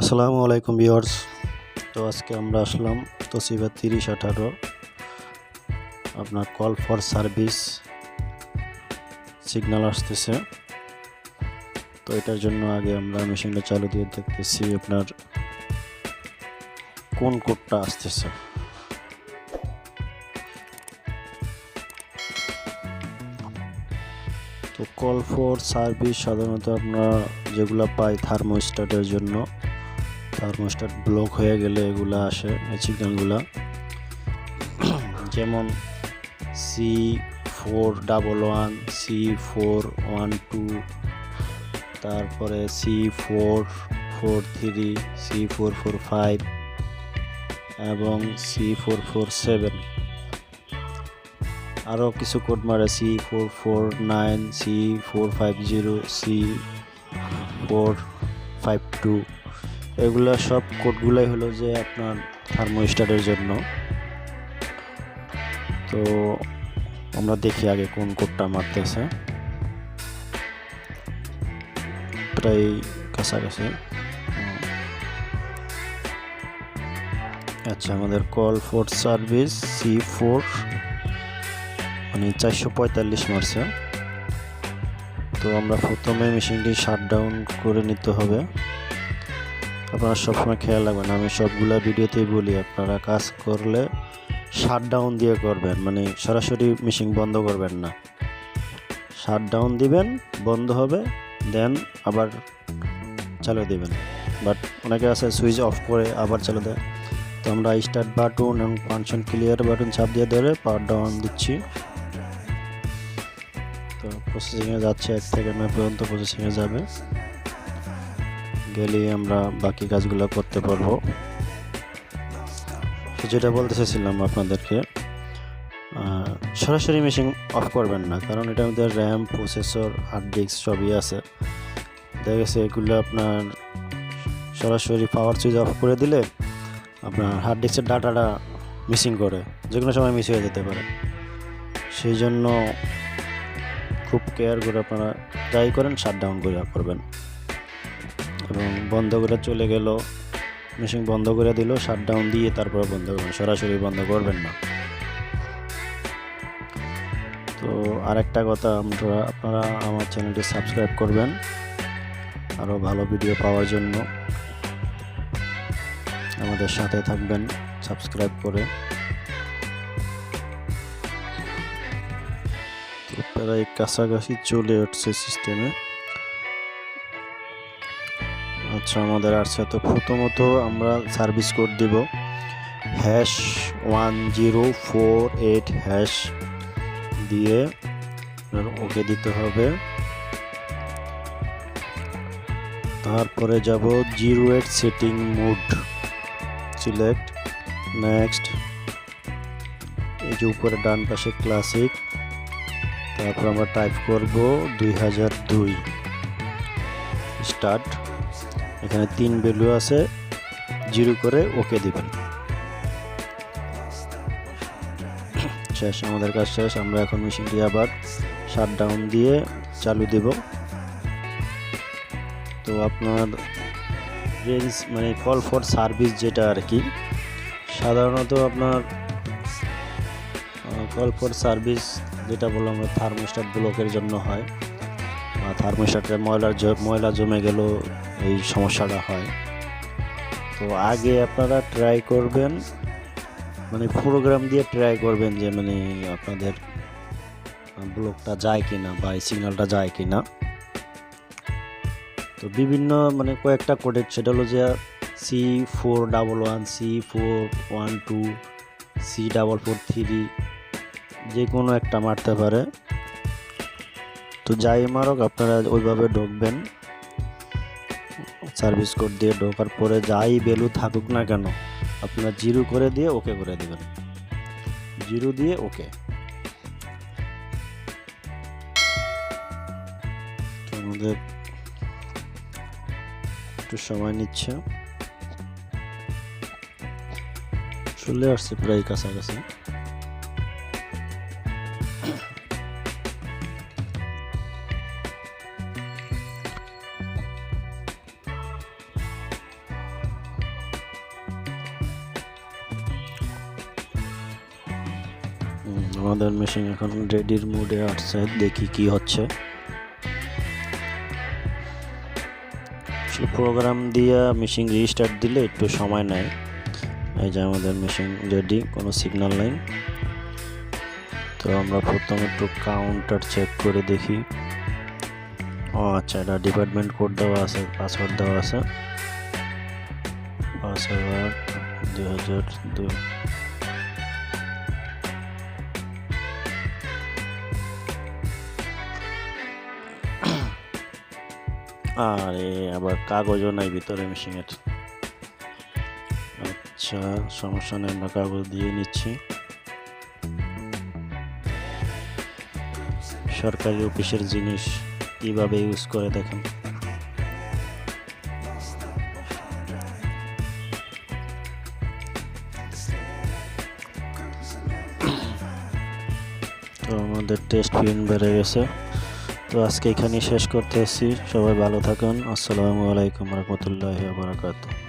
আসসালামু আলাইকুম ভিউয়ার্স। তো আজকে আমরা আসলাম তোশিবা 3018 আপনার কল ফর সার্ভিস সিগন্যাল আসতেছে। তো এটার জন্য আগে আমরা মেশিনটা চালু দিয়ে দেখতেছি আপনার কোন কোডটা আসতেছে। তো কল ফর সার্ভিস সাধারণত আপনারা যেগুলো পাই থার্মোস্ট্যাটের জন্য, থার্মোস্ট্যাট ব্লক হয়ে গেলে এগুলা আসে এই সিগন্যালগুলা, যেমন C411 C412, তারপরে C443 C445 এবং C447, আরও কিছু কোড মারে C449 C450 C452। এগুলা সব কোডগুলাই হলো যে আপনার থার্মোস্ট্যাটের জন্য। তো আমরা দেখি আগে কোন কোডটা মারতেছে, প্রায় কাছাকাছি। আচ্ছা, আমাদের কল ফর সার্ভিস C4 মানে 445 মারছে। তো আমরা প্রথমে মেশিনটি শাটডাউন করে নিতে হবে। আপনারা সবসময় খেয়াল রাখবেন, আমি সবগুলা ভিডিওতেই বলি আপনারা কাজ করলে শাটডাউন দিয়ে করবেন, মানে সরাসরি মেশিন বন্ধ করবেন না। শাটডাউন দিবেন, বন্ধ হবে, দেন আবার চালু দিবেন। বাট অনেকে আছে সুইচ অফ করে আবার চালু দেয়। তো আমরা স্টার্ট বাটন এবং ফাংশন ক্লিয়ার বাটন চাপ দিয়ে ধরে পাওয়ার ডাউন দিচ্ছি। তো প্রসেসিংয়ে যাচ্ছে, 1 থেকে 9 পর্যন্ত প্রসেসিংয়ে যাবে, গেলেই আমরা বাকি কাজগুলো করতে পারবো। তো যেটা বলতে চাইছিলাম আপনাদেরকে, সরাসরি মেশিন অফ করবেন না, কারণ এটা আমাদের র্যাম, প্রসেসর, হার্ড ডিস্ক সবই আছে। দেখা গেছে এগুলো আপনার সরাসরি পাওয়ার সুইচ অফ করে দিলে আপনার হার্ড ডিস্কের ডাটাটা মিসিং করে, যে কোনো সময় মিস হয়ে যেতে পারে। সেই জন্য খুব কেয়ার করে আপনারা ট্রাই করেন শাটডাউন করে করবেন, এবং বন্ধ করে চলে গেল মেশিন বন্ধ করে দিল, শাটডাউন দিয়ে তারপর বন্ধ করবেন, সরাসরি বন্ধ করবেন না। তো আরেকটা কথা, আপনারা আমার চ্যানেলটি সাবস্ক্রাইব করবেন আরও ভালো ভিডিও পাওয়ার জন্য। আমাদের সাথে থাকবেন সাবস্ক্রাইব করে। প্রায় কাছাকাছি চলে উঠছে সিস্টেমে। আচ্ছা, আমাদের আসছে। তো প্রথমত আমরা সার্ভিস কোড দিব #1048# দিয়ে ওকে দিতে হবে। তারপরে যাব 08 সেটিং মোড, সিলেক্ট, নেক্সট। এই যে উপরে ডান পাশে ক্লাসিক, তারপর আমরা টাইপ করব 2002 স্টার্ট। এখানে 3 ভ্যালু আছে, 0 করে ওকে দিবেন। শেষ, আমাদের কাজ শেষ। আমরা এখন মেশিনটি আবার শাটডাউন দিয়ে চালু দেব। তো আপনার রেঞ্জ মানে কল ফর সার্ভিস যেটা আর কি, সাধারণত আপনার কল ফর সার্ভিস যেটা বললাম আমরা থার্মোস্ট্যাট ব্লকের জন্য হয়, বা থার্মোস্ট্যাটের ময়লা জমে গেল এই সমস্যাটা হয়। তো আগে আপনারা ট্রাই করবেন, মানে প্রোগ্রাম দিয়ে ট্রাই করবেন যে মানে আপনাদের ব্লকটা যায় কিনা বা এই সিগন্যালটা যায় কিনা। তো বিভিন্ন মানে কয়েকটা কোডের, সেটা হলো যে C411 C412 C443, যে কোনো একটা মারতে পারে। তো যাই মারক আপনারা ওইভাবে ঢুকবেন, সার্ভিস কোড দিয়ে ঢোকার পরে যাই ভ্যালু থাকুক না কেন আপনারা 0 করে দিয়ে ওকে করে দেবেন, 0 দিয়ে ওকে। আমাদের একটু সময় নিচ্ছে, চলে আসছে প্রায় কাছাকাছি। আমাদের মেশিন এখন রেডির মোডে আসছে, দেখি কি হচ্ছে। প্রোগ্রাম দিয়ে মেশিন রিস্টার্ট দিলে একটু সময় নেয়। এই যে আমাদের মেশিন রেডি, কোনো সিগন্যাল নেই। তো আমরা প্রথমে একটু কাউন্টার চেক করে দেখি। ও আচ্ছা, এটা ডিপার্টমেন্ট কোড দেওয়া আছে, পাসওয়ার্ড দেওয়া আছে, পাসওয়ার্ড 2002। আরে আবার কাগজও নাই ভিতরে মেশিনের। আচ্ছা সমস্যা নেই, আমরা কাগজ দিয়ে নিচ্ছি। সরকারি অফিসের জিনিস কিভাবে ইউজ করে দেখেন। তো আমাদের টেস্ট প্রিন্ট বেড়ে গেছে। তো আজকে এখানেই শেষ করতেছি। সবাই ভালো থাকুন। আসসালামু আলাইকুম রহমতুল্লাহি ওয়া বারাকাতুহু।